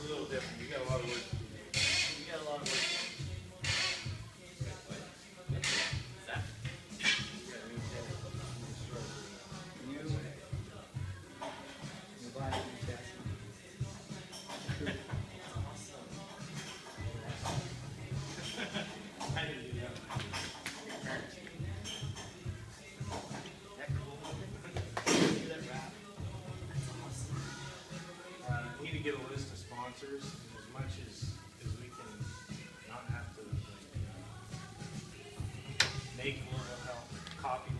a little different. You got a lot of work to do. You got a lot of work. You buy a new chassis. I didn't do that. We need to get a list of sponsors, and as much as we can not have to make a little help, copy